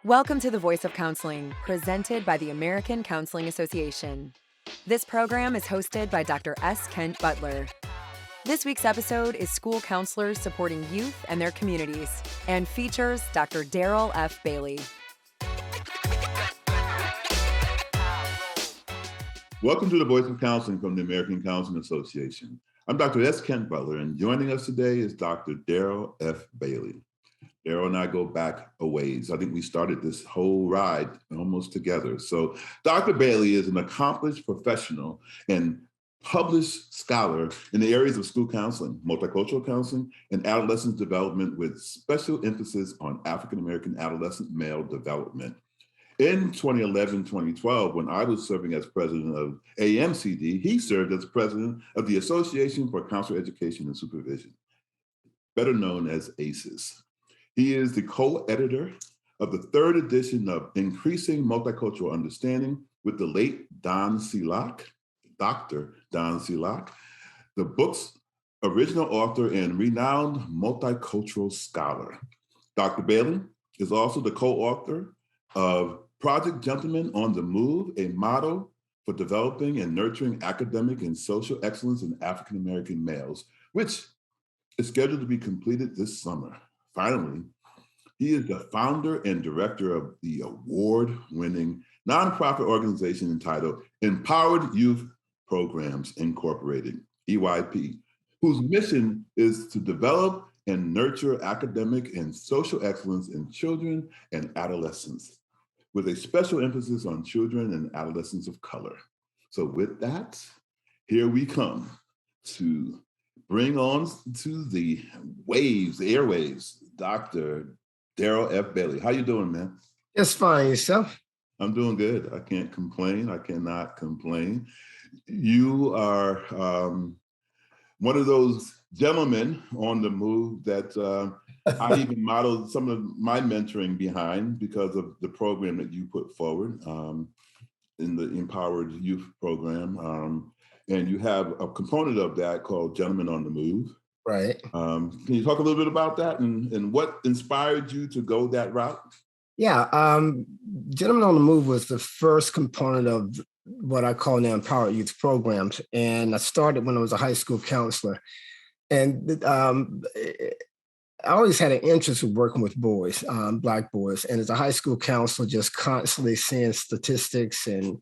Welcome to The Voice of Counseling, presented by the American Counseling Association. This program is hosted by Dr. S. Kent Butler. This week's episode is School Counselors Supporting Youth and Their Communities and features Dr. Deryl F. Bailey. Welcome to The Voice of Counseling from the American Counseling Association. I'm Dr. S. Kent Butler, and joining us today is Dr. Deryl F. Bailey. Deryl and I go back a ways. I think we started this whole ride almost together. So Dr. Bailey is an accomplished professional and published scholar in the areas of school counseling, multicultural counseling, and adolescent development with special emphasis on African-American adolescent male development. In 2011-2012, when I was serving as president of AMCD, he served as president of the Association for Counselor Education and Supervision, better known as ACES. He is the co-editor of the third edition of Increasing Multicultural Understanding with the late Don Seelock, Dr. Don Seelock, the book's original author and renowned multicultural scholar. Dr. Bailey is also the co-author of Project Gentlemen on the Move, a model for developing and nurturing academic and social excellence in African-American males, which is scheduled to be completed this summer. Finally, he is the founder and director of the award-winning nonprofit organization entitled Empowered Youth Programs Incorporated, EYP, whose mission is to develop and nurture academic and social excellence in children and adolescents, with a special emphasis on children and adolescents of color. So with that, here we come to bring on to the waves, the airwaves, Dr. Deryl F. Bailey. How you doing, man? Just fine. Yourself? I'm doing good. I can't complain. I cannot complain. You are one of those gentlemen on the move that I even modeled some of my mentoring behind because of the program that you put forward in the Empowered Youth Program. And you have a component of that called Gentlemen on the Move. Right. Can you talk a little bit about that and what inspired you to go that route? Yeah. Gentlemen on the Move was the first component of what I call now Empowered Youth Programs. And I started when I was a high school counselor. And I always had an interest in working with boys, Black boys. And as a high school counselor, just constantly seeing statistics and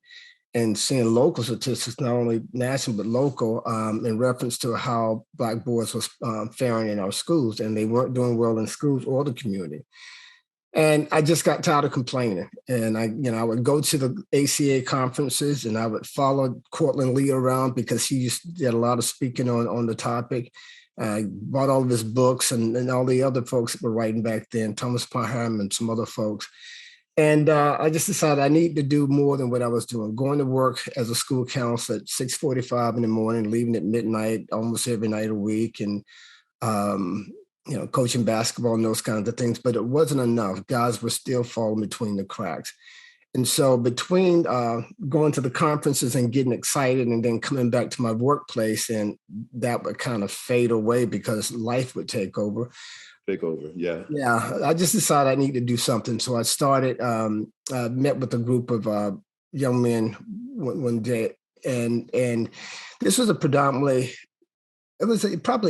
seeing local statistics, not only national, but local, in reference to how Black boys was faring in our schools. And they weren't doing well in schools or the community. And I just got tired of complaining. And I would go to the ACA conferences and I would follow Cortland Lee around because he did a lot of speaking on the topic. I bought all of his books and all the other folks that were writing back then, Thomas Parham and some other folks. And I just decided I need to do more than what I was doing, going to work as a school counselor at 6:45 in the morning, leaving at midnight almost every night a week, and coaching basketball and those kinds of things. But it wasn't enough. Guys were still falling between the cracks. And so between going to the conferences and getting excited and then coming back to my workplace, and that would kind of fade away because life would take over. Yeah. Yeah, I just decided I need to do something. So I started, met with a group of young men one day. And this was probably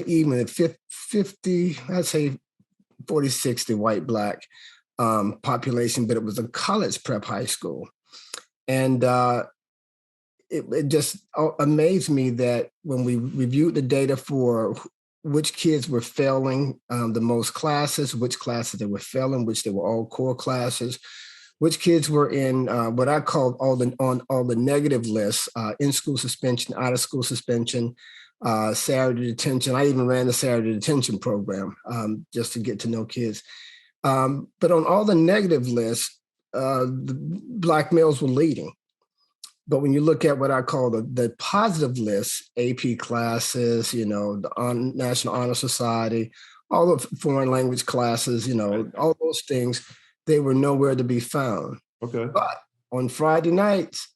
even at 50, I'd say 40, 60 white, Black population, but it was a college prep high school. And it just amazed me that when we reviewed the data for which kids were failing the most classes, which classes they were failing, which they were all core classes, which kids were in what I called on all the negative lists, in-school suspension, out-of-school suspension, Saturday detention. I even ran the Saturday detention program just to get to know kids. But on all the negative lists, the Black males were leading. But when you look at what I call the positive list, AP classes, the National Honor Society, all the foreign language classes, all those things, they were nowhere to be found. Okay. But on Friday nights,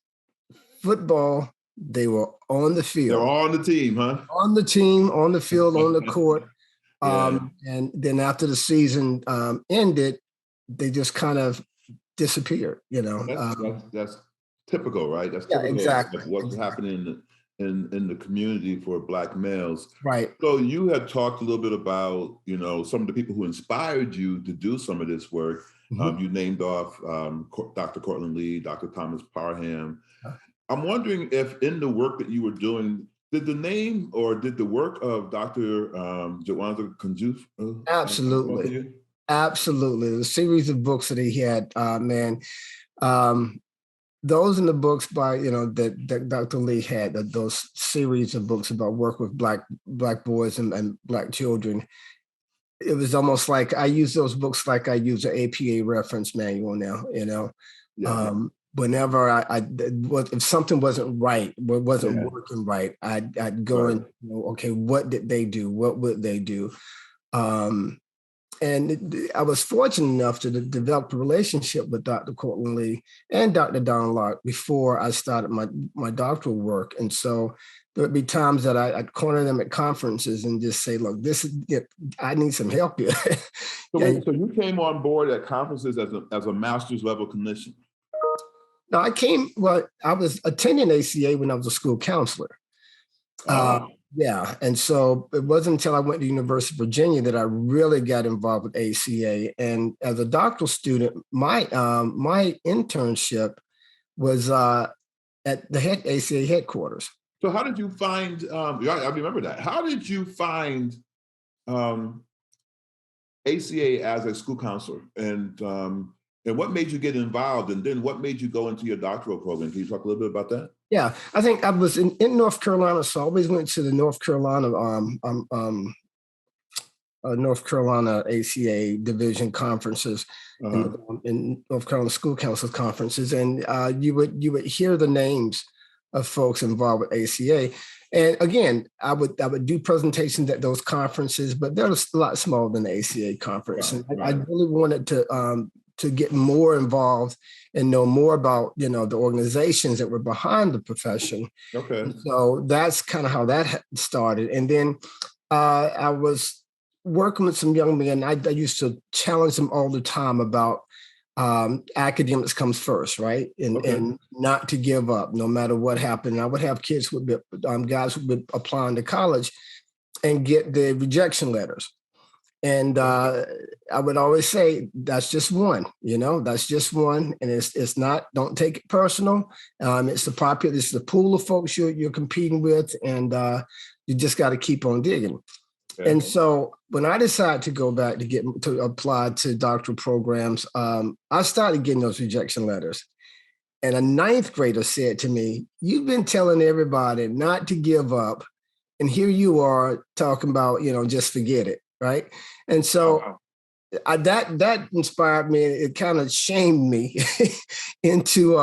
football, they were on the field. They're all on the team, huh? On the team, on the field, on the court. Yeah. And then after the season ended, they just kind of disappeared, That's typical, right? That's Yeah, typical exactly. of what's happening in the community for Black males. Right. So you had talked a little bit about, some of the people who inspired you to do some of this work. Mhm. You named off Dr. Cortland Lee, Dr. Thomas Parham. Yeah. I'm wondering if in the work that you were doing, did the name or did the work of Dr. Jawanza Kunjuf Absolutely. Absolutely. The series of books that he had, man, those in the books by, that Dr. Lee had, those series of books about work with Black boys and Black children. It was almost like I use those books like I use an APA reference manual now, Yeah. Whenever if something wasn't right, wasn't working right, I'd go and, okay, what did they do? What would they do? And I was fortunate enough to develop a relationship with Dr. Cortland Lee and Dr. Don Locke before I started my doctoral work. And so there would be times that I'd corner them at conferences and just say, look, I need some help here. So you came on board at conferences as a master's level clinician? No, I was attending ACA when I was a school counselor. Yeah. And so it wasn't until I went to University of Virginia that I really got involved with ACA. And as a doctoral student, my internship was at the ACA headquarters. So how did you find, I remember that. How did you find ACA as a school counselor? And what made you get involved? And then what made you go into your doctoral program? Can you talk a little bit about that? Yeah, I think I was in North Carolina, so I always went to the North Carolina ACA division conferences, in North Carolina School Council conferences, and you would hear the names of folks involved with ACA. And again, I would do presentations at those conferences, but they're a lot smaller than the ACA conference. Right, and right. I really wanted to get more involved and know more about, the organizations that were behind the profession. Okay. And so that's kind of how that started. And then I was working with some young men. I used to challenge them all the time about academics comes first, right? And not to give up no matter what happened. And I would have kids guys who would applying to college and get the rejection letters. And I would always say, that's just one, that's just one. And it's not, don't take it personal. It's the pool of folks you're competing with, and you just got to keep on digging. Okay. And so when I decided to go back to apply to doctoral programs, I started getting those rejection letters. And a ninth grader said to me, you've been telling everybody not to give up. And here you are talking about, just forget it. Right. And so that inspired me. It kind of shamed me into,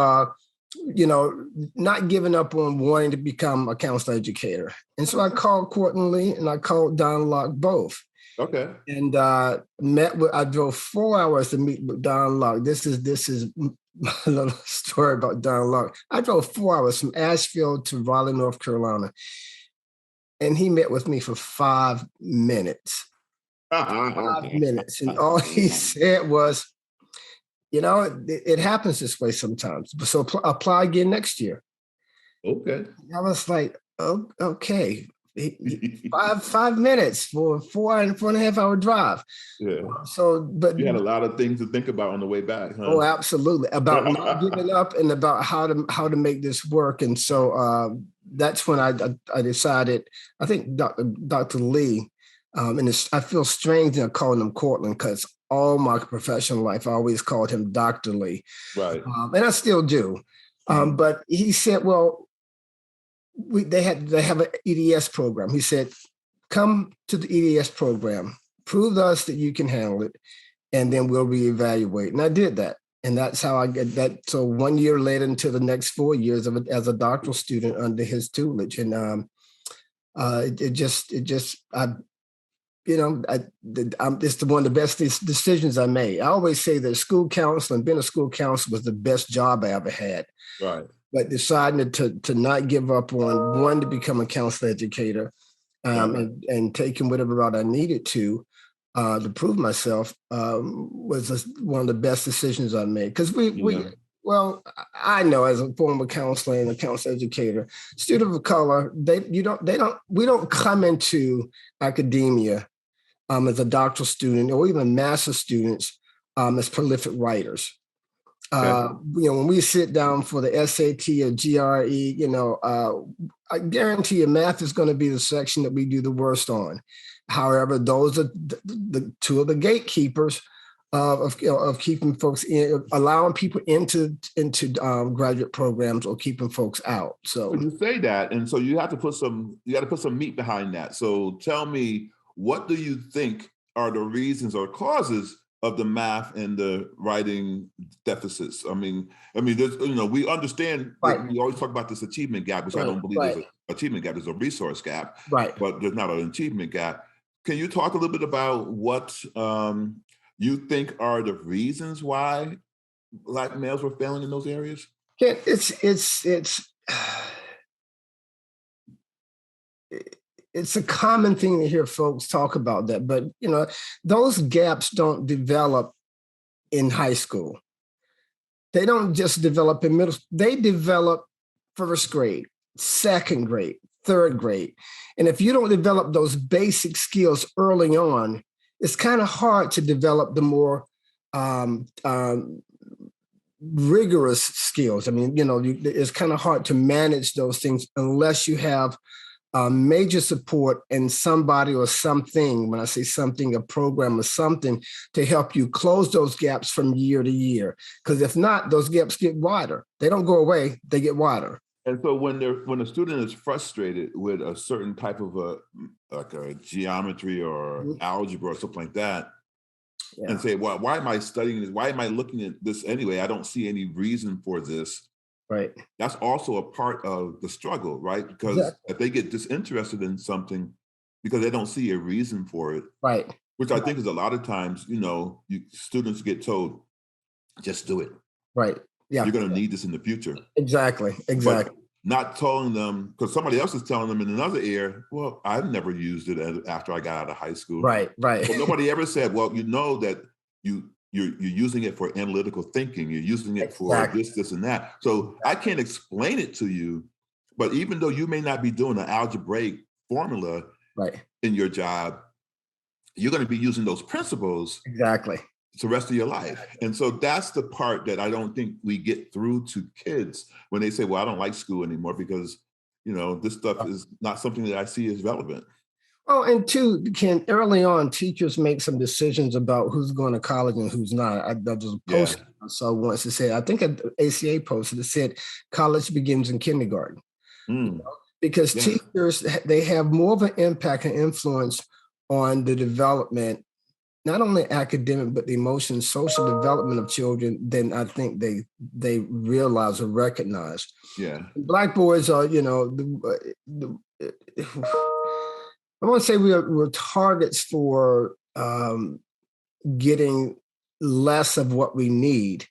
not giving up on wanting to become a counselor educator. And so I called Cortland Lee and I called Don Locke both. Okay. And I drove 4 hours to meet with Don Locke. This is a little story about Don Locke. I drove 4 hours from Asheville to Raleigh, North Carolina. And he met with me for 5 minutes. 5 minutes. And all he said was, it happens this way sometimes. So apply again next year. Okay. And I was like, oh, okay. 5 minutes for a 4.5 hour drive. Yeah. But you had a lot of things to think about on the way back, huh? Oh, absolutely. About not giving up and about how to make this work. And so that's when I decided, I think Dr. Lee, and I feel strange calling him Cortland because all my professional life, I always called him Dr. Lee. Right. And I still do. But he said, well, they have an EDS program. He said, come to the EDS program, prove to us that you can handle it, and then we'll reevaluate. And I did that. And that's how I get that. So 1 year later into the next 4 years as a doctoral student under his tutelage. And it's one of the best decisions I made. I always say that school counseling, being a school counselor was the best job I ever had. Right. But deciding to not give up on one, to become a counselor educator, and taking whatever route I needed to, to prove myself was one of the best decisions I made. Because well, I know as a former counselor and a counselor educator, student of color, we don't come into academia as a doctoral student or even master's students as prolific writers. Okay. When we sit down for the SAT or GRE, I guarantee you math is going to be the section that we do the worst on. However, those are the two of the gatekeepers of keeping folks in, allowing people into graduate programs or keeping folks out. So when you say that, and so you got to put some meat behind that. So tell me, what do you think are the reasons or causes of the math and the writing deficits? I mean, there's, we understand that we always talk about this achievement gap, which I don't believe there's an achievement gap. There's a resource gap, but there's not an achievement gap. Can you talk a little bit about what you think are the reasons why Black males were failing in those areas? Yeah, it's a common thing to hear folks talk about that, but those gaps don't develop in high school. They don't just develop in middle school. They develop first grade, second grade, third grade. And if you don't develop those basic skills early on, it's kind of hard to develop the more rigorous skills. I mean, it's kind of hard to manage those things unless you have major support and somebody or something, when I say something, a program or something, to help you close those gaps from year to year. Because if not, those gaps get wider. They don't go away, they get wider. And so when a student is frustrated with a certain type of a geometry or algebra or something like that, and say, well, why am I studying this? Why am I looking at this anyway? I don't see any reason for this. Right. That's also a part of the struggle, right? Because if they get disinterested in something because they don't see a reason for it, right? Which I think is a lot of times, students get told, just do it. Right. Yeah. You're going to need this in the future. Exactly. But not telling them, because somebody else is telling them in another ear, well, I've never used it after I got out of high school. Right. But nobody ever said, well, that you're using it for analytical thinking. You're using it for this, and that. So I can't explain it to you, but even though you may not be doing an algebraic formula in your job, you're going to be using those principles the rest of your life. And so that's the part that I don't think we get through to kids when they say, well, I don't like school anymore because, this stuff is not something that I see as relevant. Oh, and two, Ken, early on, teachers make some decisions about who's going to college and who's not. I just posted I saw once that said, I think an ACA posted that said, college begins in kindergarten. Because teachers, they have more of an impact and influence on the development, not only academic, but the emotional and social development of children than I think they realize or recognize. Yeah. Black boys are, I want to say we're targets for getting less of what we need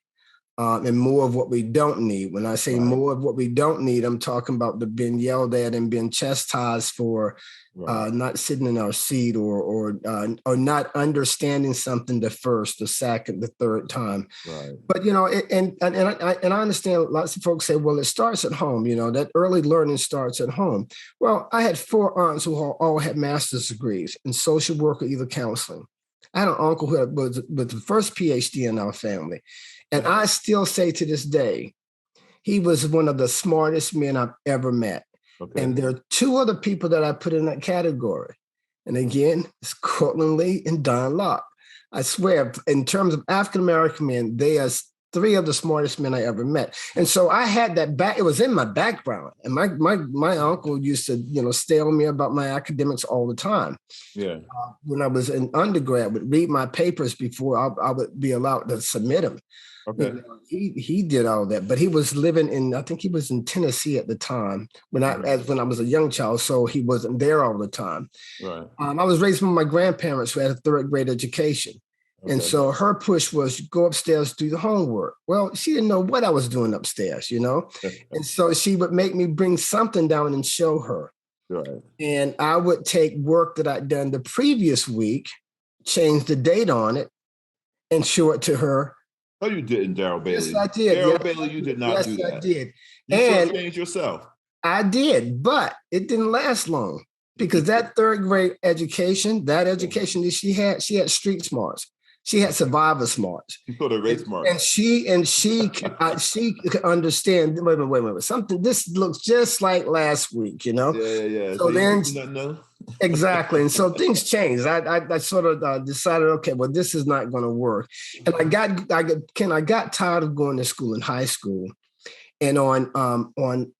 and more of what we don't need. When I say more of what we don't need, I'm talking about the being yelled at and being chastised for not sitting in our seat or not understanding something the first, the second, the third time. Right. But and I understand lots of folks say, well, it starts at home. That early learning starts at home. Well, I had 4 aunts who all had master's degrees in social work or either counseling. I had an uncle who was the first PhD in our family. And I still say to this day, he was one of the smartest men I've ever met. Okay. And there are 2 other people that I put in that category. And again, it's Cortland Lee and Don Locke. I swear, in terms of African-American men, they are 3 of the smartest men I ever met. And so I had that it was in my background. And my uncle used to, stay on me about my academics all the time. Yeah. When I was in undergrad, would read my papers before I would be allowed to submit them. Okay. He did all that, but he was living I think he was in Tennessee at the time when I was a young child, so he wasn't there all the time. Right. I was raised by my grandparents who had a 3rd grade education. Okay. And so her push was go upstairs, do the homework. Well, she didn't know what I was doing upstairs, and so she would make me bring something down and show her. Right. And I would take work that I'd done the previous week change the date on it and show it to her. No, you didn't, Daryl Bailey. Yes, I did. Daryl Bailey, you did not do that. Yes, I did. You and changed yourself. I did, but it didn't last long because that third grade education, that she had street smarts. She had survivor smarts. You put a race smart. And she could understand. Wait a minute. Something. This looks just like last week, Yeah. So then, exactly. And so things changed. I sort of decided, okay, well, this is not going to work. And I got tired of going to school in high school, and on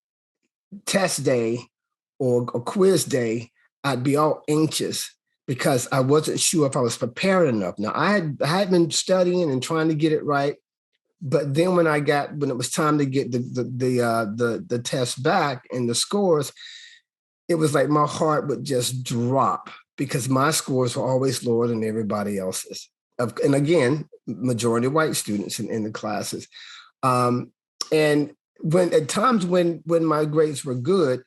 test day or quiz day, I'd be all anxious because I wasn't sure if I was prepared enough. Now I had been studying and trying to get it right, but then when it was time to get the test back and the scores, it was like my heart would just drop because my scores were always lower than everybody else's. And again, majority white students in the classes. And at times when my grades were good,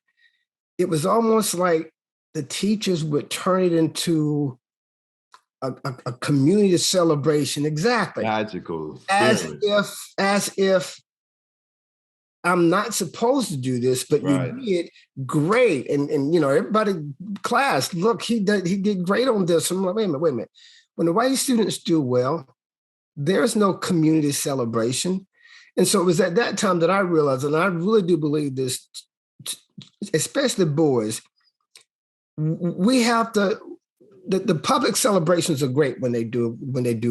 it was almost like the teachers would turn it into a community celebration. Exactly. Magical. As if I'm not supposed to do this, but you did great. And everybody class, look, he did great on this. I'm like, wait a minute. When the white students do well, there's no community celebration. And so it was at that time that I realized, and I really do believe this, especially boys, we have to, the public celebrations are great when they do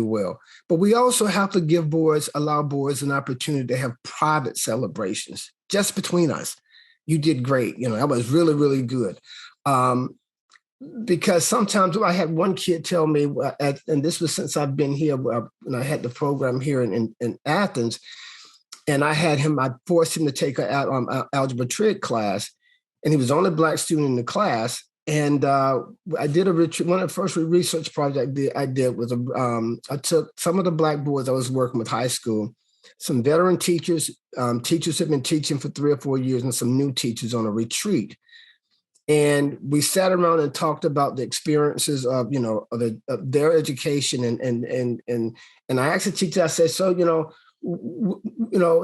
well, but we also have to allow boys an opportunity to have private celebrations just between us. You did great. That was really, really good. Because sometimes I had one kid tell me, and this was since I've been here, and I had the program here in Athens, and I forced him to take an algebra trig class, and he was the only Black student in the class. And I did one of the first research projects I did was I took some of the Black boys I was working with high school, some veteran teachers, teachers had been teaching for 3 or 4 years, and some new teachers on a retreat. And we sat around and talked about the experiences of their education, and I asked the teacher, I said, so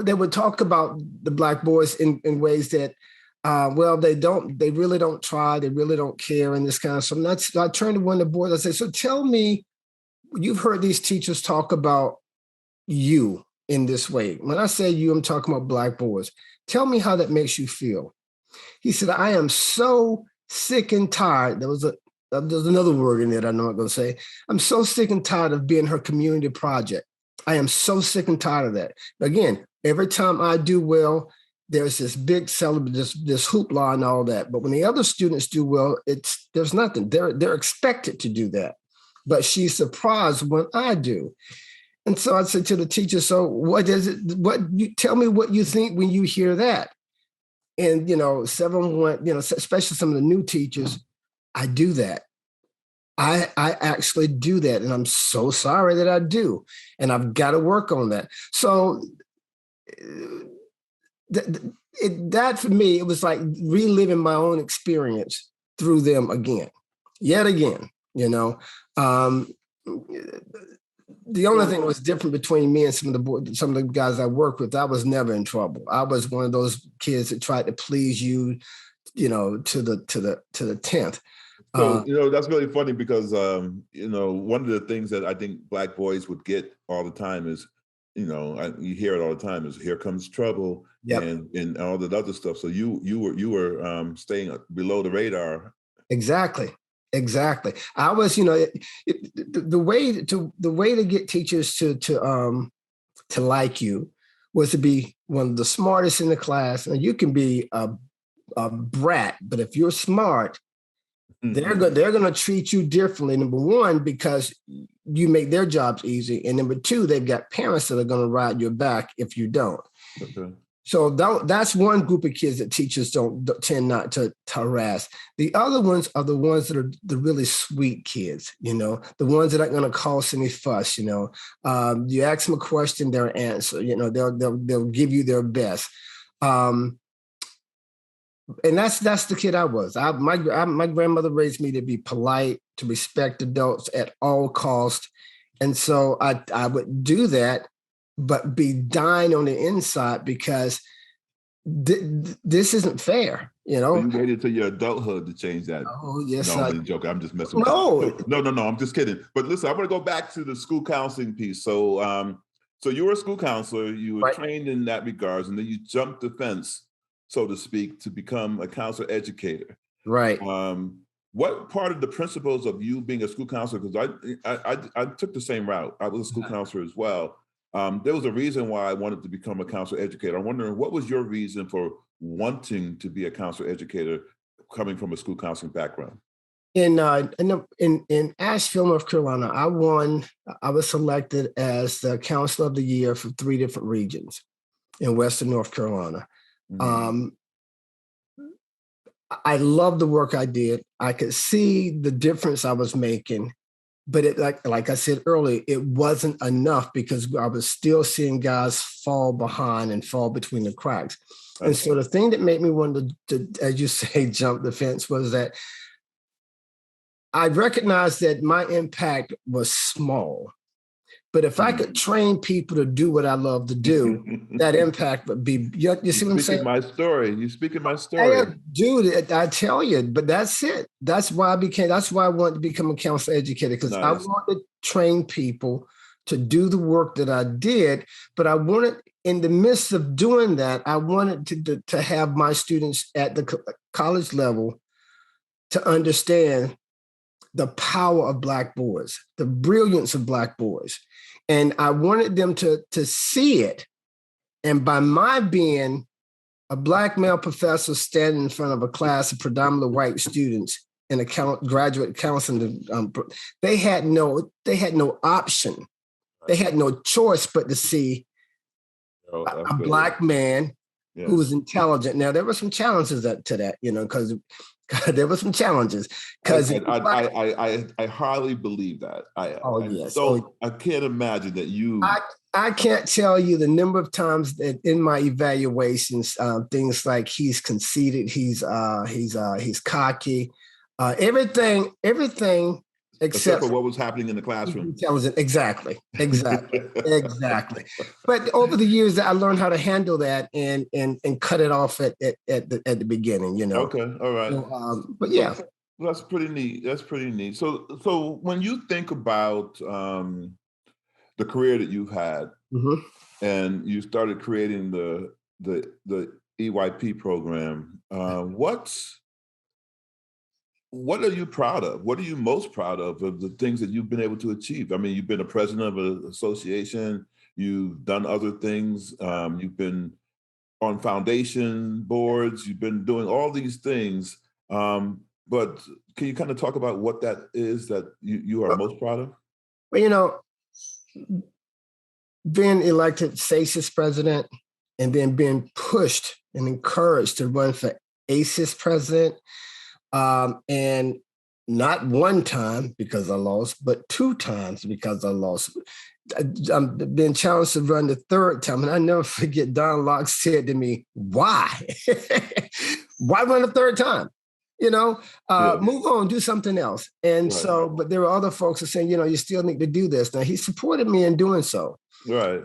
they would talk about the Black boys in ways that. They really don't try. They really don't care and this kind of stuff. So I turned to one of the boys. I said, so tell me, you've heard these teachers talk about you in this way. When I say you, I'm talking about Black boys. Tell me how that makes you feel. He said, I am so sick and tired. There's another word in it I'm not going to say. I'm so sick and tired of being her community project. I am so sick and tired of that. Again, every time I do well, there's this big celebration, this hoopla and all that. But when the other students do well, there's nothing. They're expected to do that. But she's surprised when I do. And so I said to the teacher, so tell me what you think when you hear that. And, several went, especially some of the new teachers, I do that. I actually do that. And I'm so sorry that I do. And I've got to work on that. So that for me, it was like reliving my own experience through them yet again. The only thing that was different between me and some of the guys I work with, I was never in trouble. I was one of those kids that tried to please you, to the 10th. So, that's really funny because, one of the things that I think Black boys would get all the time is, you hear it all the time is here comes trouble. Yep. and all that other stuff. So you were staying below the radar. Exactly. I was, the way to get teachers to like you was to be one of the smartest in the class. And you can be a brat, but if you're smart, they're going to treat you differently. Number one, because you make their jobs easy, and number two, they've got parents that are going to ride your back if you don't. Okay. So that's one group of kids that teachers tend not to harass. The other ones are the ones that are the really sweet kids, the ones that aren't going to cause any fuss. You ask them a question, they'll answer. They'll give you their best. And that's the kid I was. My grandmother raised me to be polite, to respect adults at all costs. And so I would do that, but be dying on the inside because this isn't fair, you know? So you waited till your adulthood to change that. Oh, yes. No, I'm only joking. I'm just messing with you. No, I'm just kidding. But listen, I want to go back to the school counseling piece. So, so you were a school counselor, you were trained in that regards, and then you jumped the fence, so to speak, to become a counselor educator. Right. What part of the principles of you being a school counselor, because I took the same route. I was a school counselor as well. There was a reason why I wanted to become a counselor educator. I'm wondering, what was your reason for wanting to be a counselor educator coming from a school counseling background? In Asheville, North Carolina, I was selected as the counselor of the year for 3 different regions in Western North Carolina. Mm-hmm. I loved the work I did. I could see the difference I was making, but like I said earlier, it wasn't enough because I was still seeing guys fall behind and fall between the cracks. Okay. And so the thing that made me want to, as you say, jump the fence was that I recognized that my impact was small. But if I could train people to do what I love to do, that impact would be, you see what I'm saying? You're speaking my story. Dude, I tell you, but that's it. That's why I wanted to become a counselor educator, because I wanted to train people to do the work that I did. But I wanted, in the midst of doing that, I wanted to have my students at the college level to understand the power of Black boys, the brilliance of Black boys. And I wanted them to see it. And by my being a Black male professor standing in front of a class of predominantly white students in a graduate counseling, they had no option. They had no choice but to see a Black man who was intelligent. Now, there were some challenges to that, because there were some challenges. Because I hardly believe that. I can't imagine that you. I can't tell you the number of times that in my evaluations, things like he's conceited, he's cocky, everything except for what was happening in the classroom. Intelligent, exactly. But over the years, I learned how to handle that and cut it off at the beginning. Okay, all right. So, but yeah, that's pretty neat. So when you think about the career that you've had, mm-hmm. and you started creating the EYP program, what are you proud of? What are you most proud of the things that you've been able to achieve? I mean, you've been a president of an association, you've done other things, you've been on foundation boards, you've been doing all these things. But can you kind of talk about what that is that you are most proud of? Well, being elected SACES president and then being pushed and encouraged to run for ACES president, and not one time because I lost, but 2 times because I lost. I'm being challenged to run the 3rd time. And I never forget Don Locke said to me, why? Why run the 3rd time? Move on, do something else. And so, but there were other folks that saying, you still need to do this. Now, he supported me in doing so. Right.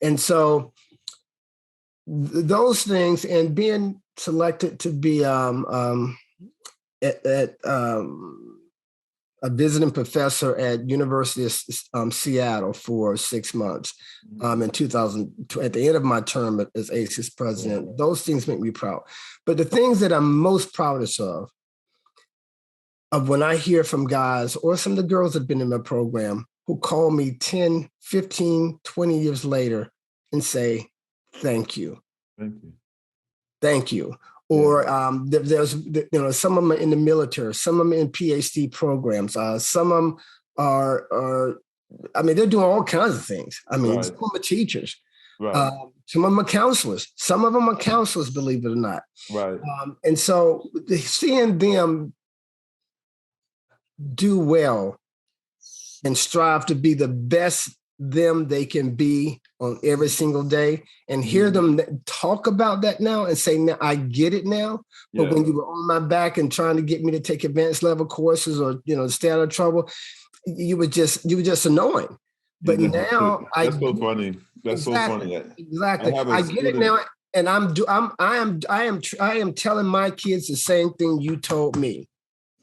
And so those things, and being selected to be a visiting professor at University of Seattle for 6 months in 2000, at the end of my term as ACES president. Yeah. Those things make me proud. But the things that I'm most proudest of when I hear from guys or some of the girls that have been in my program who call me 10, 15, 20 years later and say, thank you. Thank you. Or there's, some of them are in the military, some of them in PhD programs. Some of them are they're doing all kinds of things. Some of them are teachers. Right. Some of them are counselors. Some of them are counselors, believe it or not. Right. And so seeing them do well and strive to be the best them they can be on every single day, and hear them talk about that now and say, now I get it now. But when you were on my back and trying to get me to take advanced level courses or, stay out of trouble, you were just annoying. But now that's so funny. That's so funny. Exactly. I get it now. And I am telling my kids the same thing you told me.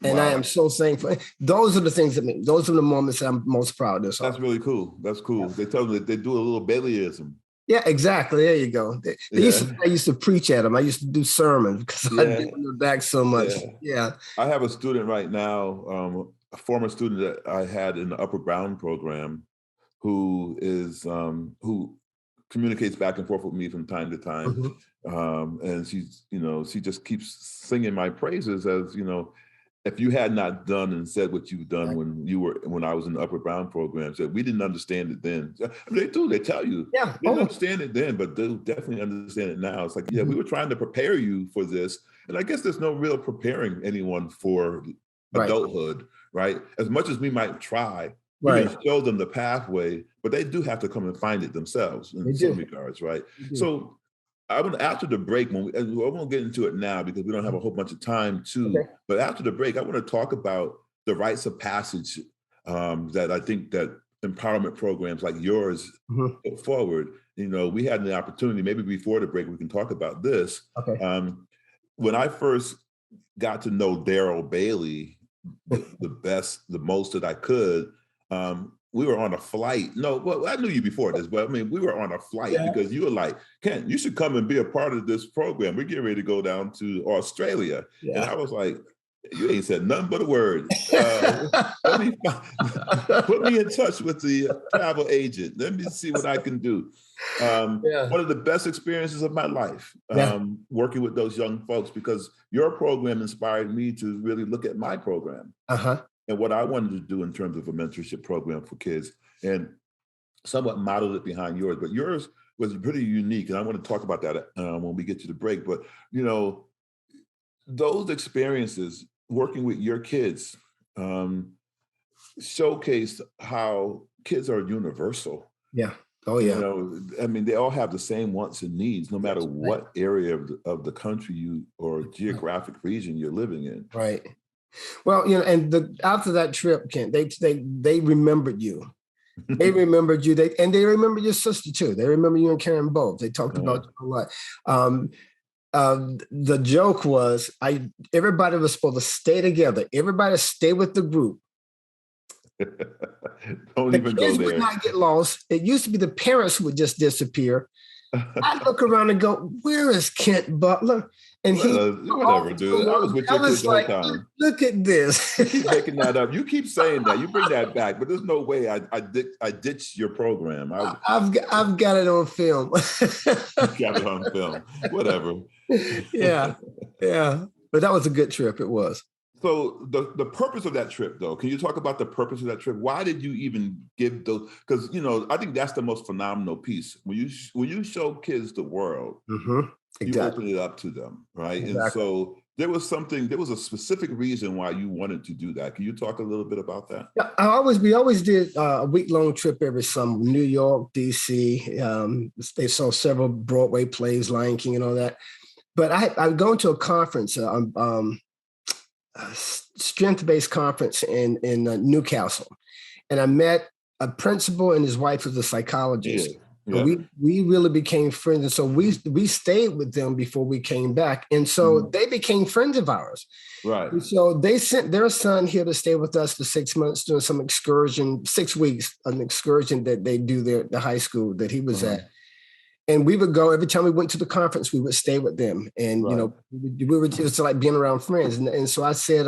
And I am so thankful. Those are the things those are the moments that I'm most proud of. That's really cool. That's cool. They tell them that they do a little Baileyism. Yeah, exactly. There you go. I used to preach at them. I used to do sermons because I did in the back so much. Yeah. I have a student right now, a former student that I had in the Upper Brown program, who communicates back and forth with me from time to time. And she's, she just keeps singing my praises as, if you had not done and said what you've done when I was in the Upper Brown program, so we didn't understand it then. I mean, they tell you. Yeah. They didn't understand it then, but they'll definitely understand it now. It's like, we were trying to prepare you for this. And I guess there's no real preparing anyone for adulthood, right? As much as we might try, we can show them the pathway, but they do have to come and find it themselves in some regards, right? So after the break, I won't get into it now because we don't have a whole bunch of time but after the break, I want to talk about the rites of passage that I think that empowerment programs like yours put forward. We had an opportunity, maybe before the break, we can talk about this. When I first got to know Deryl Bailey the most that I could, we were on a flight. I knew you before this, but we were on a flight because you were like, Ken, you should come and be a part of this program. We're getting ready to go down to Australia. And I was like, you ain't said nothing but a word. Put me in touch with the travel agent. Let me see what I can do. One of the best experiences of my life, working with those young folks, because your program inspired me to really look at my program. And what I wanted to do in terms of a mentorship program for kids, and somewhat modeled it behind yours. But yours was pretty unique, and I want to talk about that when we get to the break. But, those experiences working with your kids showcase how kids are universal. Yeah. Oh, yeah. They all have the same wants and needs, no matter what area of the country or geographic region you're living in. Right. Well, and after that trip, Kent, they remembered you. They remembered you. They remembered your sister too. They remember you and Karen both. They talked about you a lot. The joke was, everybody was supposed to stay together. Everybody stay with the group. Don't even go there. The kids would not get lost. It used to be the parents who would just disappear. I look around and go, "Where is Kent Butler?" And whatever, dude. I was with you the whole time. Look at this. You keep making that up. You keep saying that. You bring that back, but there's no way I ditched your program. I've got it on film. Got it on film. Whatever. Yeah. But that was a good trip. It was. So the purpose of that trip, though, can you talk about the purpose of that trip? Why did you even give those? Because, I think that's the most phenomenal piece. When you show kids the world, you open it up to them, right? Exactly. And so there was a specific reason why you wanted to do that. Can you talk a little bit about that? Yeah, we always did a week-long trip every summer, New York, DC. They saw several Broadway plays, Lion King and all that. But I go to a conference, strength-based conference in Newcastle, and I met a principal and his wife was a psychologist. Yeah. We really became friends, and so we stayed with them before we came back, and so they became friends of ours. Right. And so they sent their son here to stay with us for 6 months, doing some excursion, 6 weeks, an excursion that they do there at the high school that he was at. And we would go every time we went to the conference. We would stay with them, and we were just like being around friends. And so I said,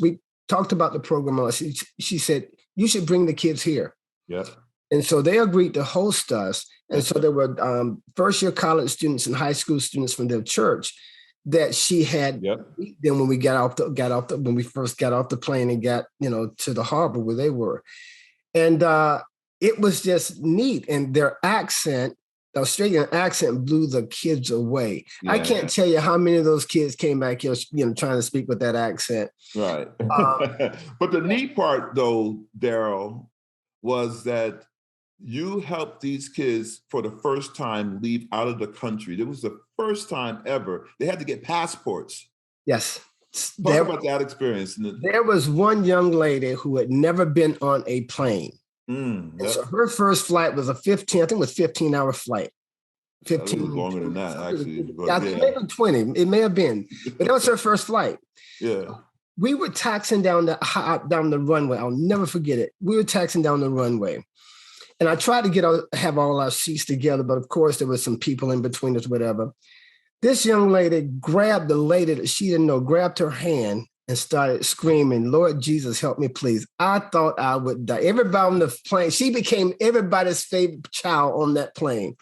we talked about the program. She said, "You should bring the kids here." Yeah. And so they agreed to host us. And so there were first-year college students and high school students from their church that she had. Then when we when we first got off the plane and got to the harbor where they were, and it was just neat. And their accent. The Australian accent blew the kids away. Yeah. I can't tell you how many of those kids came back here, trying to speak with that accent. Right. But the neat part, though, Deryl, was that you helped these kids for the first time leave out of the country. It was the first time ever. They had to get passports. Yes. Talk about that experience. There was one young lady who had never been on a plane. So her first flight was I think it was 15-hour flight. 15. It was longer than that, actually. Maybe 20. It may have been, but that was her first flight. Yeah. We were taxiing down the runway. I'll never forget it. We were taxiing down the runway. And I tried to have all our seats together, but of course there were some people in between us, whatever. This young lady grabbed the lady that she didn't know, grabbed her hand and started screaming, "Lord Jesus, help me, please." I thought I would die. Everybody on the plane, she became everybody's favorite child on that plane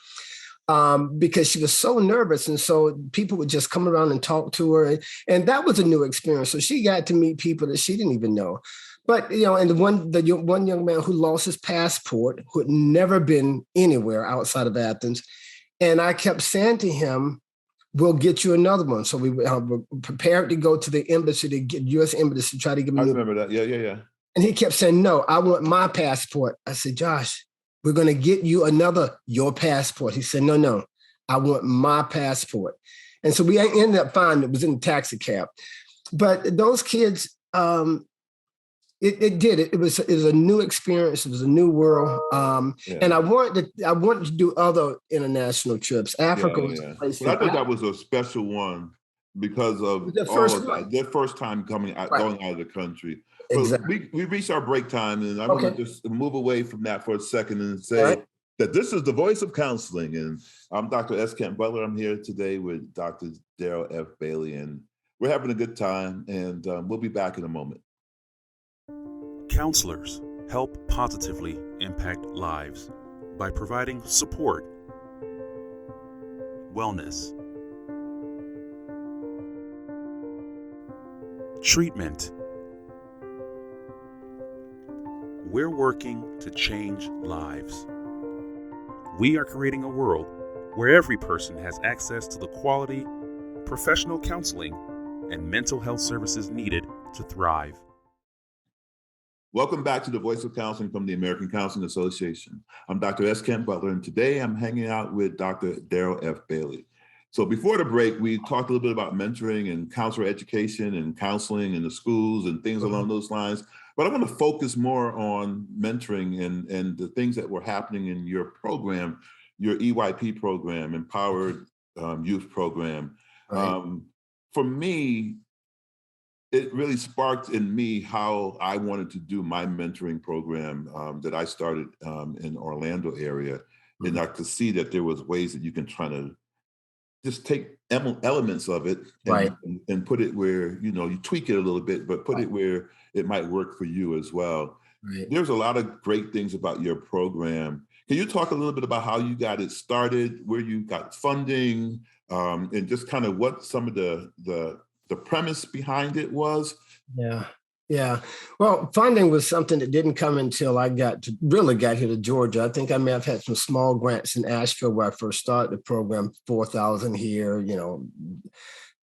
because she was so nervous. And so people would just come around and talk to her. And that was a new experience. So she got to meet people that she didn't even know. But, and the one young man who lost his passport, who had never been anywhere outside of Athens. And I kept saying to him, "We'll get you another one." So we were prepared to go to the embassy, to get U.S. embassy, to try to give him. I remember that. Yeah. And he kept saying, "No, I want my passport." I said, "Josh, we're going to get you your passport." He said, No, I want my passport. And so we ended up finding it was in the taxi cab. But those kids, it was a new experience. It was a new world. And I wanted to do other international trips. Africa was a place. But I think that was a special one because of their first time going out of the country. Exactly. We reached our break time, and I want to just move away from that for a second and say that this is the voice of counseling. And I'm Dr. S. Kent Butler. I'm here today with Dr. Deryl F. Bailey, and we're having a good time, and we'll be back in a moment. Counselors help positively impact lives by providing support, wellness, treatment. We're working to change lives. We are creating a world where every person has access to the quality, professional counseling, and mental health services needed to thrive. Welcome back to the Voice of Counseling from the American Counseling Association. I'm Dr. S. Kent Butler, and today I'm hanging out with Dr. Deryl F. Bailey. So before the break, we talked a little bit about mentoring and counselor education and counseling in the schools and things along those lines. But I want to focus more on mentoring and the things that were happening in your program, your EYP program, Empowered Youth Program. Right. For me, it really sparked in me how I wanted to do my mentoring program that I started in Orlando area. Mm-hmm. And I could see that there was ways that you can try to just take elements of it and put it where, you tweak it a little bit, but put it where it might work for you as well. Right. There's a lot of great things about your program. Can you talk a little bit about how you got it started, where you got funding, and just kind of what some of the premise behind it was? Yeah. Well, funding was something that didn't come until I got here to Georgia. I think I may have had some small grants in Asheville where I first started the program, 4,000 here,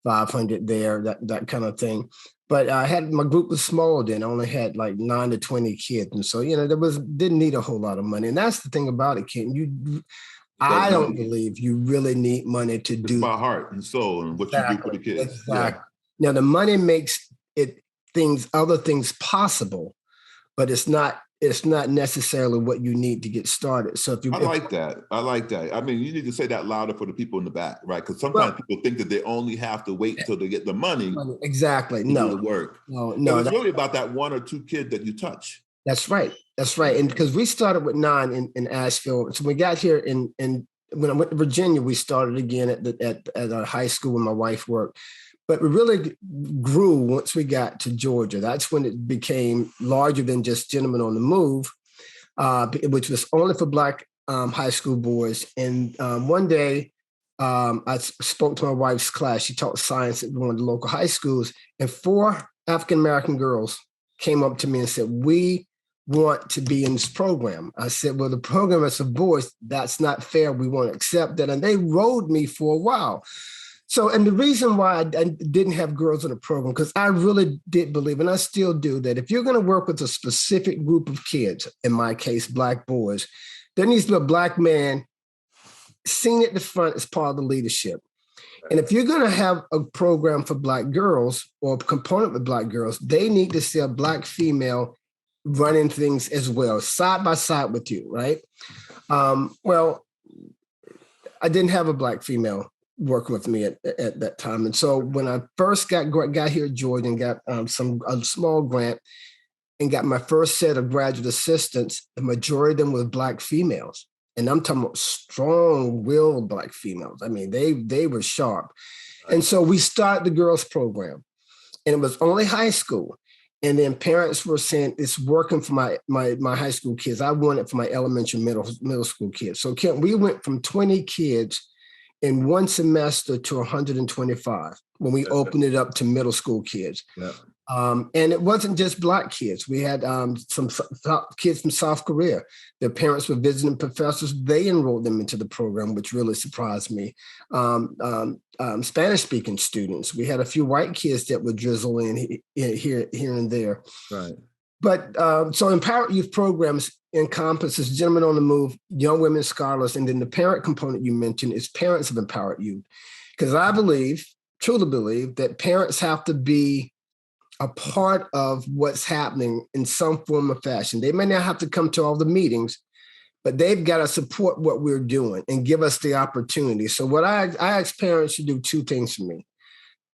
500 there, that kind of thing. But my group was small then. I only had like 9 to 20 kids. And so, didn't need a whole lot of money. And that's the thing about it, Ken. I don't believe you really need money to do. It's about heart and soul and what you do for the kids. Exactly. Yeah. Now, the money makes other things possible, but it's not necessarily what you need to get started. So I like that. I mean, you need to say that louder for the people in the back, right? Because sometimes people think that they only have to wait until they get the money. Exactly. To do the work. No. It's really about that 1 or 2 kid that you touch. That's right. And because we started with 9 in Asheville, so we got here when I went to Virginia, we started again at a high school where my wife worked. But we really grew once we got to Georgia. That's when it became larger than just Gentlemen on the Move, which was only for Black high school boys. And one day, I spoke to my wife's class. She taught science at one of the local high schools. And 4 African-American girls came up to me and said, "We want to be in this program." I said, "Well, the program is for boys. That's not fair. We won't accept that." And they rode me for a while. So, and the reason why I didn't have girls in the program, because I really did believe, and I still do, that if you're going to work with a specific group of kids, in my case, Black boys, There needs to be a Black man seen at the front as part of the leadership. And if you're going to have a program for Black girls or a component with Black girls, they need to see a Black female running things as well, side by side with you, right? Well, I didn't have a Black female working with me at that time. And so when I first got here at Georgia and got a small grant and got my first set of graduate assistants, the majority of them were Black females. And I'm talking about strong-willed Black females. I mean, they were sharp. And so we started the girls program, and it was only high school. And then parents were saying, it's working for my high school kids. I want it for my elementary, middle school kids. So we went from 20 kids in one semester to 125 when we opened it up to middle school kids. Yeah. And it wasn't just Black kids. We had some kids from South Korea. Their parents were visiting professors. They enrolled them into the program, which really surprised me. Spanish-speaking students. We had a few white kids that would drizzle in here and there. Right. But so Empowered Youth programs encompasses Gentlemen on the Move, Young Women Scholars, and then the parent component you mentioned is parents of empowered youth. Because I truly believe, that parents have to be a part of what's happening in some form or fashion. They may not have to come to all the meetings, but they've got to support what we're doing and give us the opportunity. So what I ask parents to do 2 things for me.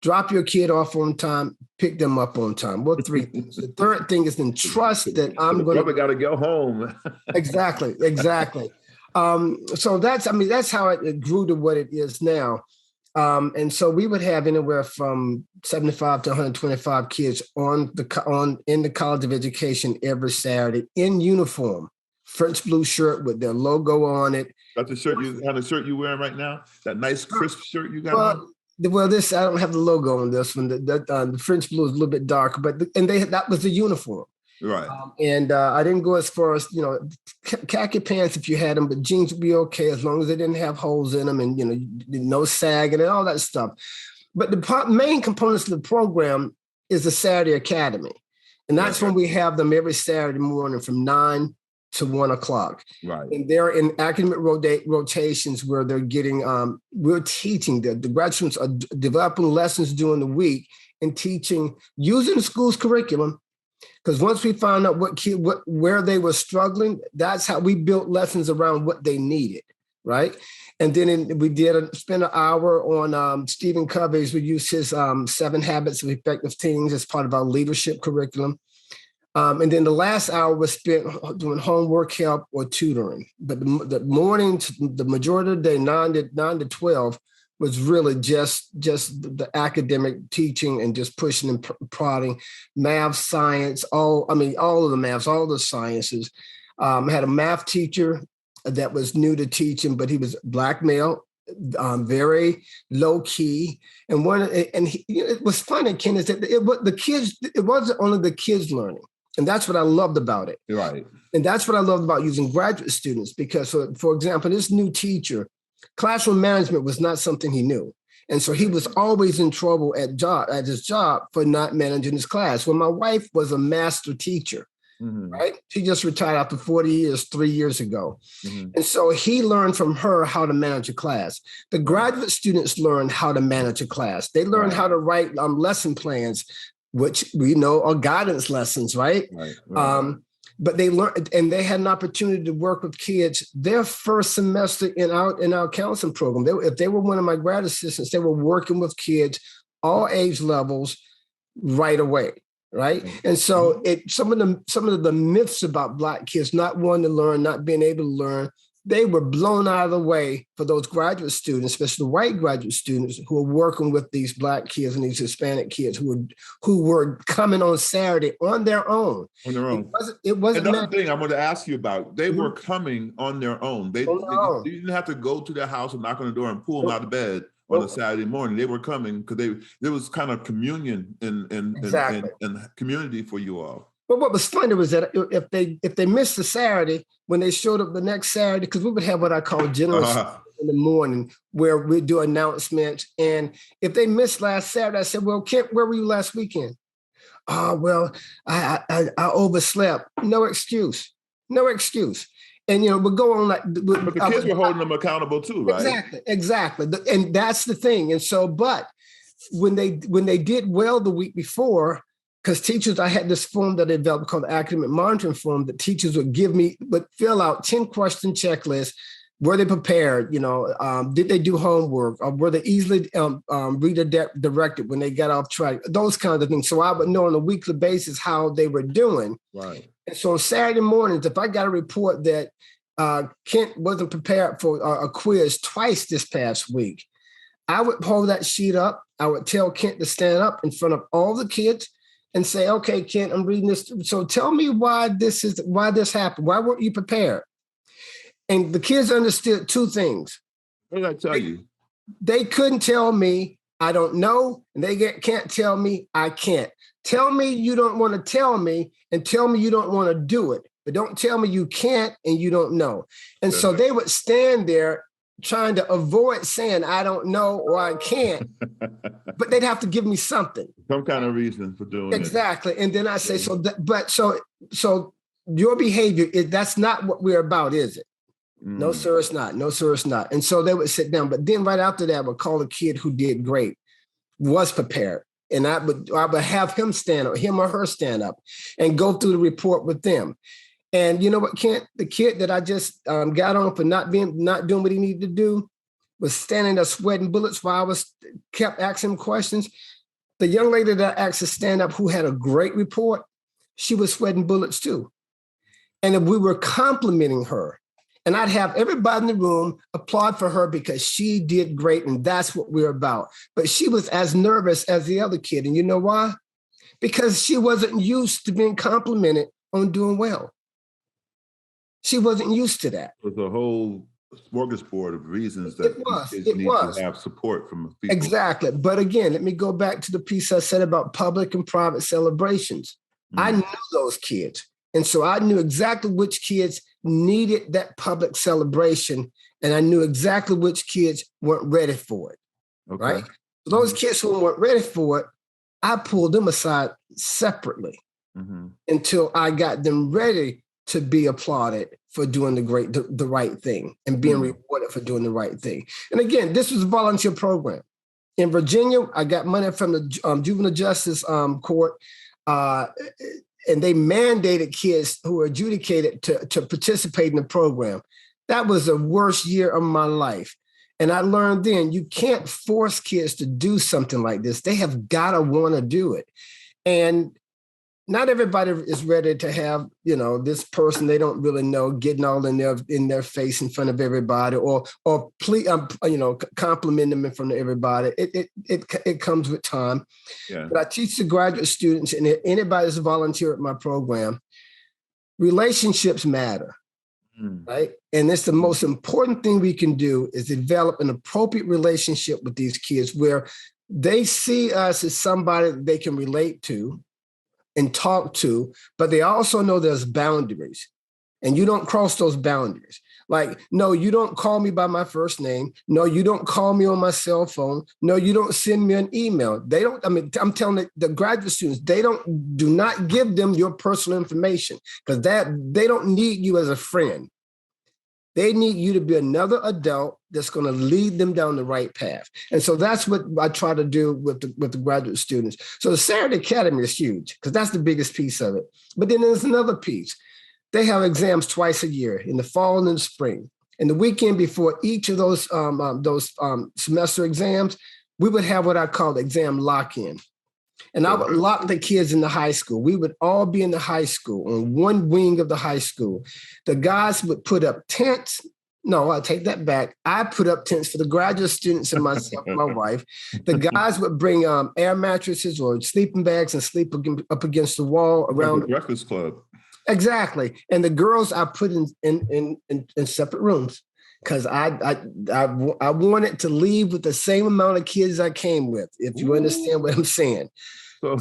Drop your kid off on time, pick them up on time. Well, 3 things. The third thing is then trust that I'm going to... Probably got to go home. Exactly. So that's how it grew to what it is now. And so we would have anywhere from 75 to 125 kids in the College of Education every Saturday in uniform, French blue shirt with their logo on it. That's the shirt you're wearing right now? That nice crisp shirt you got on? Well, I don't have the logo on this one. The French blue is a little bit darker, that was the uniform. Right. I didn't go as far as, khaki pants if you had them, but jeans would be okay as long as they didn't have holes in them and, no sagging and all that stuff. But the main components of the program is the Saturday Academy. And that's when we have them every Saturday morning from 9 to 1 o'clock. Right. And they're in academic rotations where they're getting, we're teaching, the graduate students are developing lessons during the week and teaching using the school's curriculum. Because once we found out where they were struggling, that's how we built lessons around what they needed, right? And then we spend an hour on Stephen Covey's. We used his 7 Habits of Effective Teens as part of our leadership curriculum. And then the last hour was spent doing homework help or tutoring. But the morning, the majority of the day, 9 to 12, was really just the academic teaching and just pushing and prodding math, science, all of the maths, all the sciences. Had a math teacher that was new to teaching, but he was Black male, very low key. And it was funny, Ken, is that it wasn't only the kids learning. And that's what I loved about it. Right. And that's what I loved about using graduate students, because for example, this new teacher, classroom management was not something he knew. And so he was always in trouble at his job for not managing his class. Well, my wife was a master teacher, right? She just retired after 40 years, 3 years ago. And so he learned from her how to manage a class. The graduate students learned how to manage a class. They learned how to write lesson plans, which we know are guidance lessons, right? But they learned, and they had an opportunity to work with kids their first semester in our counseling program. If they were one of my grad assistants, they were working with kids all age levels right away, right? And so some of the myths about Black kids not wanting to learn, not being able to learn, they were blown out of the way for those graduate students, especially the white graduate students who were working with these Black kids and these Hispanic kids who were coming on Saturday on their own. It wasn't another thing I want to ask you about. They were coming on their own. They didn't have to go to their house and knock on the door and pull them out of bed on a Saturday morning. They were coming because there was kind of communion and community for you all. But what was funny was that if they missed the Saturday, when they showed up the next Saturday, because we would have what I call general in the morning where we do announcements. And if they missed last Saturday, I said, well, Kent, where were you last weekend? Well, I overslept. No excuse. And, we'll go on like. But the kids were holding them accountable too, right? Exactly. And that's the thing. And so, but when they did well the week before, because teachers, I had this form that I developed called the academic monitoring form that teachers would fill out 10-question checklists. Were they prepared? Did they do homework? Or were they easily redirected when they got off track? Those kinds of things. So I would know on a weekly basis how they were doing. Right. And so on Saturday mornings, if I got a report that Kent wasn't prepared for a quiz twice this past week, I would pull that sheet up. I would tell Kent to stand up in front of all the kids and say, "Okay, Kent, I'm reading this. So tell me why this happened. Why weren't you prepared?" And the kids understood two things. What did I tell you? They couldn't tell me, "I don't know," and they can't tell me, "I can't." Tell me you don't want to tell me, and tell me you don't want to do it. But don't tell me you can't and you don't know. And so they would stand there trying to avoid saying, "I don't know," or "I can't," but they'd have to give me something. Some kind of reason for doing it. Exactly. And then I say, so your behavior, that's not what we're about, is it? No, sir, it's not. No, sir, it's not. And so they would sit down. But then right after that, I would call a kid who did great, was prepared. And I would have him stand up, him or her stand up, and go through the report with them. And you know what, Kent? The kid that I just got on for not doing what he needed to do was standing there sweating bullets while I kept asking him questions. The young lady that I asked to stand up who had a great report, she was sweating bullets too. And if we were complimenting her, and I'd have everybody in the room applaud for her because she did great, and that's what we're about. But she was as nervous as the other kid. And you know why? Because she wasn't used to being complimented on doing well. She wasn't used to that. It was a whole smorgasbord of reasons that kids need to have support from people. Exactly. But again, let me go back to the piece I said about public and private celebrations. I knew those kids. And so I knew exactly which kids needed that public celebration, and I knew exactly which kids weren't ready for it, right? So those kids who weren't ready for it, I pulled them aside separately until I got them ready to be applauded for doing the right thing and being rewarded for doing the right thing. And again, this was a volunteer program. In Virginia, I got money from the Juvenile Justice Court, and they mandated kids who were adjudicated to participate in the program. That was the worst year of my life. And I learned then you can't force kids to do something like this. They have got to want to do it. And not everybody is ready to have, this person they don't really know getting all in their face in front of everybody, or please, compliment them in front of everybody. It comes with time. Yeah. But I teach the graduate students, and anybody that's a volunteer at my program, relationships matter, right? And it's the most important thing we can do is develop an appropriate relationship with these kids where they see us as somebody that they can relate to and talk to, but they also know there's boundaries, and you don't cross those boundaries. Like, no, you don't call me by my first name. No, you don't call me on my cell phone. No, you don't send me an email. I'm telling the graduate students, do not give them your personal information, because they don't need you as a friend. They need you to be another adult that's going to lead them down the right path. And so that's what I try to do with the graduate students. So the Saturday Academy is huge because that's the biggest piece of it. But then there's another piece. They have exams twice a year, in the fall and in the spring. And the weekend before each of those semester exams, we would have what I call the exam lock-in. And I would lock the kids in the high school. We would all be in the high school, on one wing of the high school. The guys would put up tents. No, I take that back. I put up tents for the graduate students and myself and my wife. The guys would bring air mattresses or sleeping bags and sleep up against the wall around the Breakfast Club. Exactly. And the girls I put in separate rooms, because I wanted to leave with the same amount of kids I came with, if you understand what I'm saying. So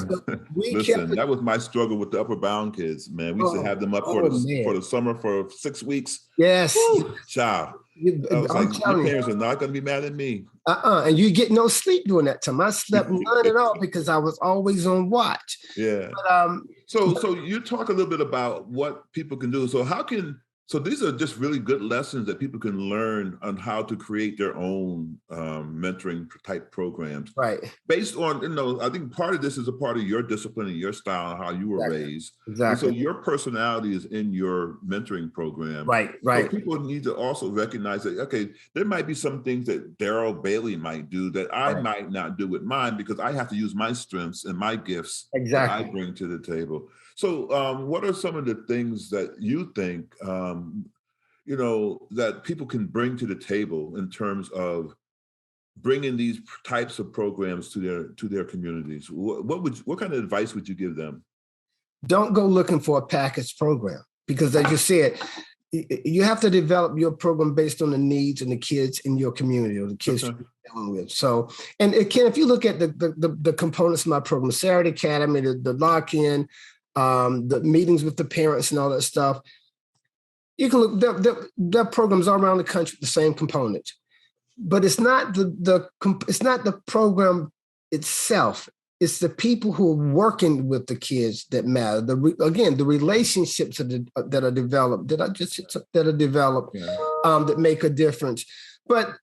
listen, that was my struggle with the upper bound kids, man. We used to have them up for the summer for 6 weeks. Yes. Child. I was like, your parents are not going to be mad at me. And you get no sleep during that time. I slept none at all because I was always on watch. Yeah. But, so you talk a little bit about what people can do. So how can So these are just really good lessons that people can learn on how to create their own mentoring type programs. Right. Based on, I think part of this is a part of your discipline and your style and how you were raised. Exactly. And so your personality is in your mentoring program. Right. So people need to also recognize that, okay, there might be some things that Deryl Bailey might do that I might not do with mine because I have to use my strengths and my gifts that I bring to the table. So what are some of the things that you think, that people can bring to the table in terms of bringing these types of programs to their communities? What kind of advice would you give them? Don't go looking for a packaged program because, as you said, you have to develop your program based on the needs and the kids in your community or the kids you're dealing with. So, and Ken, if you look at the components of my program, Saturday Academy, the lock-in, the meetings with the parents and all that stuff, you can look. There are programs all around the country with the same components, but it's not it's not the program itself. It's the people who are working with the kids that matter. The relationships that are developed, that make a difference. But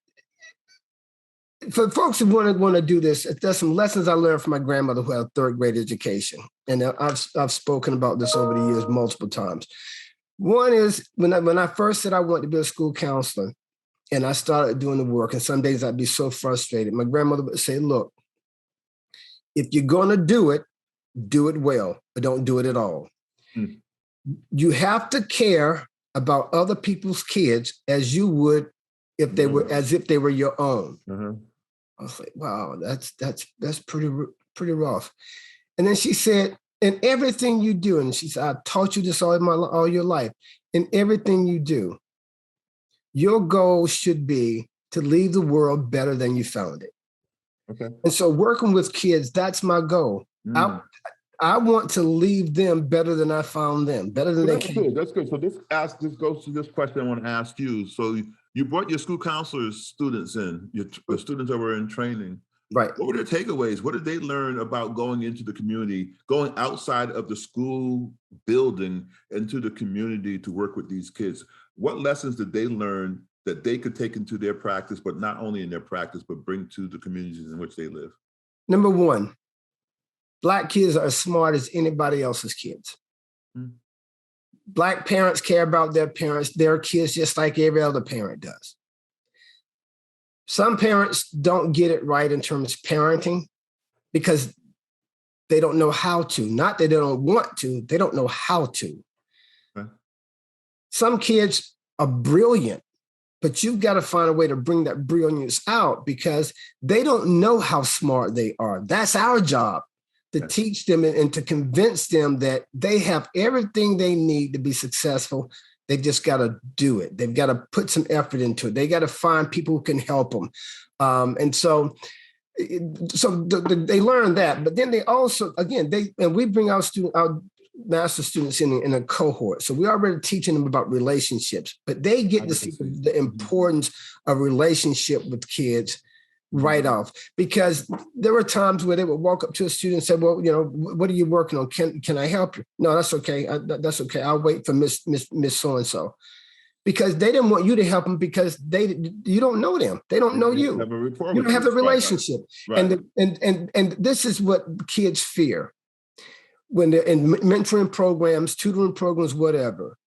for folks who want to do this, there's some lessons I learned from my grandmother who had a third grade education, and I've spoken about this over the years multiple times. One is when I first said I wanted to be a school counselor, and I started doing the work, and some days I'd be so frustrated. My grandmother would say, "Look, if you're going to do it well, but don't do it at all. You have to care about other people's kids as you would if they were your own." I was like, wow, that's pretty rough. And then she said, in everything you do, and she said, I've taught you this all your life. In everything you do, your goal should be to leave the world better than you found it. Okay. And so working with kids, that's my goal. I want to leave them better than I found them, better than they came. That's good. So this goes to this question I want to ask you. So you brought your school counselors students in, your students that were in training. Right. What were their takeaways? What did they learn about going into the community, going outside of the school building into the community to work with these kids? What lessons did they learn that they could take into their practice, but not only in their practice, but bring to the communities in which they live? Number one, Black kids are as smart as anybody else's kids. Black parents care about their kids just like every other parent does. Some parents don't get it right in terms of parenting because they don't know how to. Not that they don't want to, they don't know how to. Some kids are brilliant, but you've got to find a way to bring that brilliance out because they don't know how smart they are. That's our job, to teach them and to convince them that they have everything they need to be successful. They just got to do it. They've got to put some effort into it. They got to find people who can help them. And so they learn that. But then they also, again, we bring our master students in a cohort. So we're already teaching them about relationships, but they get to see the importance of relationship with kids right off, because there were times where they would walk up to a student and say, well, what are you working on? Can I help you? No, that's okay. That's okay. I'll wait for Miss so-and-so. Because they didn't want you to help them because you don't know them. They don't know you. You don't have a relationship. Right. And this is what kids fear when they're in mentoring programs, tutoring programs, whatever.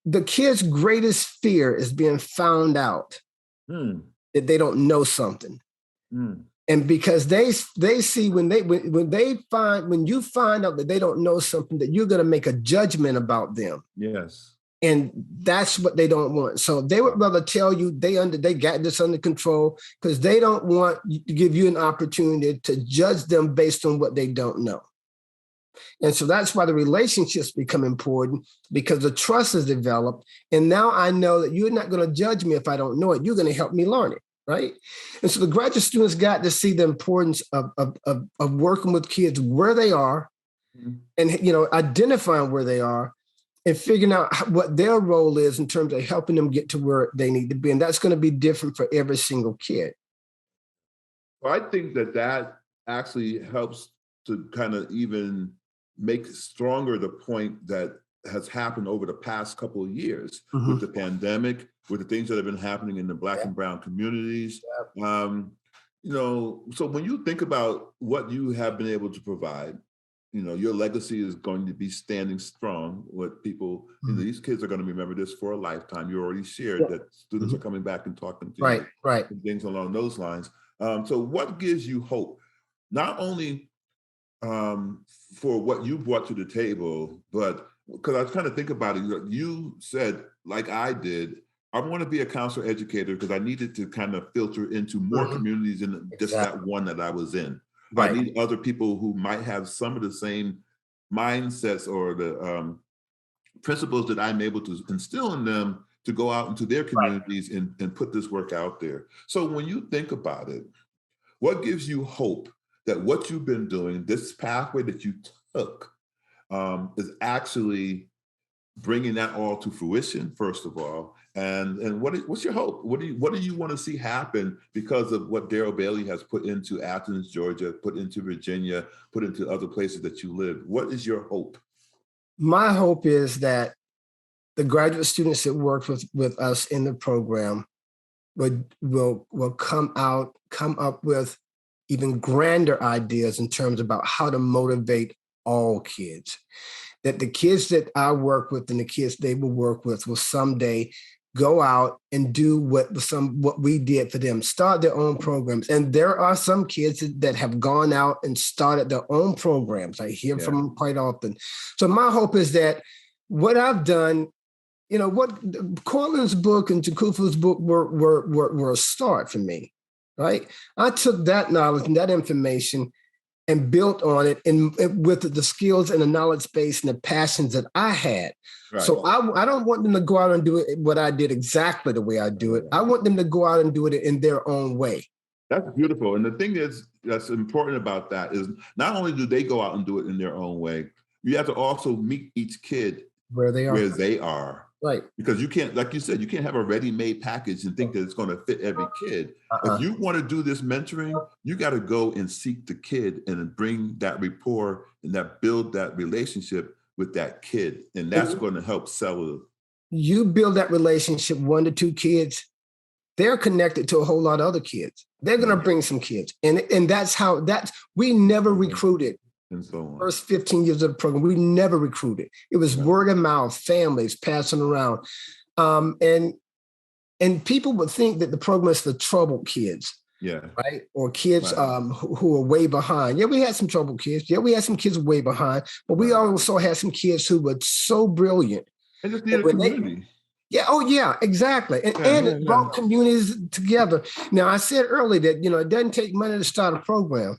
The kid's greatest fear is being found out. That they don't know something. And because they see when you find out that they don't know something, that you're going to make a judgment about them. Yes. And that's what they don't want. So they would rather tell you they got this under control because they don't want to give you an opportunity to judge them based on what they don't know. And so that's why the relationships become important, because the trust is developed. And now I know that you're not going to judge me if I don't know it. You're going to help me learn it, right? And so the graduate students got to see the importance of working with kids where they are, and identifying where they are and figuring out what their role is in terms of helping them get to where they need to be. And that's going to be different for every single kid. Well, I think that actually helps to kind of even make stronger the point that has happened over the past couple of years Mm-hmm. with the pandemic, with the things that have been happening in the Black and Brown communities. So when you think about what you have been able to provide, your legacy is going to be standing strong with people. These kids are going to remember this for a lifetime. You already shared that students are coming back and talking to you. Right. And things along those lines. So what gives you hope, not only for what you brought to the table, but because I was trying to think about it, you said, like I did, I want to be a counselor educator because I needed to kind of filter into more communities than just that one that I was in. Right. I need other people who might have some of the same mindsets or the principles that I'm able to instill in them to go out into their communities and put this work out there. So when you think about it, what gives you hope that what you've been doing, this pathway that you took, is actually bringing that all to fruition, first of all? And what's your hope? What do you want to see happen because of what Deryl Bailey has put into Athens, Georgia, put into Virginia, put into other places that you live? What is your hope? My hope is that the graduate students that work with us in the program will come up with even grander ideas in terms about how to motivate all kids. That the kids that I work with and the kids they will work with will someday go out and do what we did for them, start their own programs. And there are some kids that have gone out and started their own programs. I hear from them quite often. So my hope is that what I've done, what Cortland's book and Takufu's book were a start for me, right? I took that knowledge and that information and built on it and with the skills and the knowledge base and the passions that I had. Right. So I don't want them to go out and do it what I did exactly the way I do it. I want them to go out and do it in their own way. That's beautiful. And the thing that's important about that is not only do they go out and do it in their own way, you have to also meet each kid where they are. Right. Because you can't, like you said, you can't have a ready-made package and think that it's going to fit every kid. If you want to do this mentoring, you got to go and seek the kid and bring that rapport and build that relationship with that kid. And that's going to help sell it. You build that relationship 1 to 2 kids, they're connected to a whole lot of other kids. They're going to bring some kids. And we never recruited. And so on. First 15 years of the program, we never recruited. It was word of mouth, families passing around. And people would think that the program is for troubled kids. Yeah. Right. Or kids who are way behind. Yeah, we had some troubled kids. Yeah, we had some kids way behind, but we also had some kids who were so brilliant. And just need a community. Exactly. And it brought communities together. Now, I said earlier that, it doesn't take money to start a program,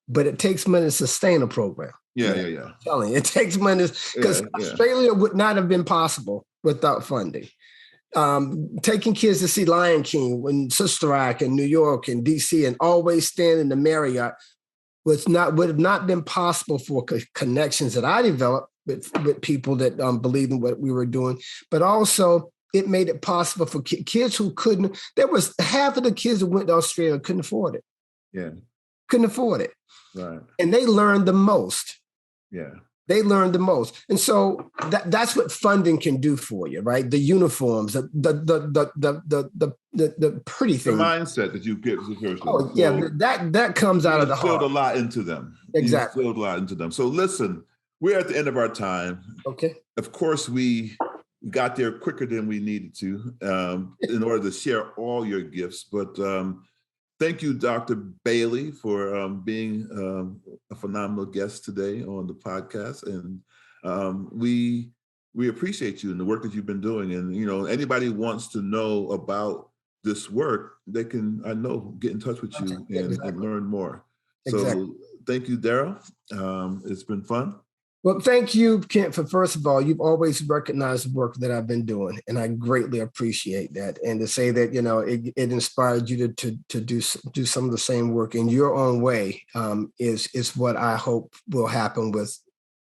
but it takes money to sustain a program. Yeah. I'm telling you, it takes money because Australia would not have been possible without funding. Taking kids to see Lion King and Sister Act in New York and DC and always stand in the Marriott would have not been possible for connections that I developed with people that believed in what we were doing, but also it made it possible for kids who couldn't. There was half of the kids that went to Australia couldn't afford it. Yeah. Couldn't afford it. Right. And they learned the most. Yeah. They learned the most. And so that's what funding can do for you, right? The uniforms, the pretty things. The mindset that you get. That comes out of the heart. You instilled a lot into them. Exactly. You instilled a lot into them. So listen, we're at the end of our time. Okay. Of course, we got there quicker than we needed to in order to share all your gifts. But thank you, Dr. Bailey, for being a phenomenal guest today on the podcast. And we appreciate you and the work that you've been doing. And, anybody wants to know about this work, they can, I know, get in touch with you and learn more. So thank you, Deryl. It's been fun. Well, thank you, Kent, for first of all, you've always recognized the work that I've been doing, and I greatly appreciate that. And to say that, it inspired you to do some of the same work in your own way is what I hope will happen with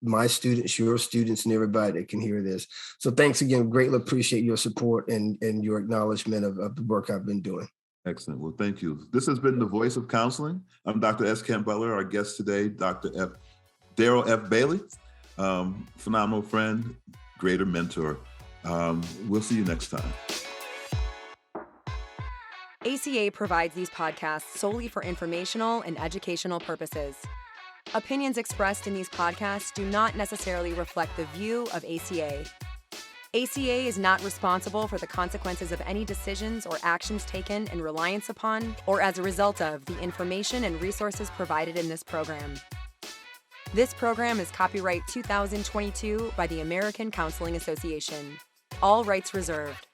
my students, your students, and everybody that can hear this. So thanks again. Greatly appreciate your support and your acknowledgement of the work I've been doing. Excellent. Well, thank you. This has been The Voice of Counseling. I'm Dr. S. Kent Butler. Our guest today, Deryl F. Bailey, phenomenal friend, greater mentor. We'll see you next time. ACA provides these podcasts solely for informational and educational purposes. Opinions expressed in these podcasts do not necessarily reflect the view of ACA. ACA is not responsible for the consequences of any decisions or actions taken in reliance upon or as a result of the information and resources provided in this program. This program is copyright 2022 by the American Counseling Association. All rights reserved.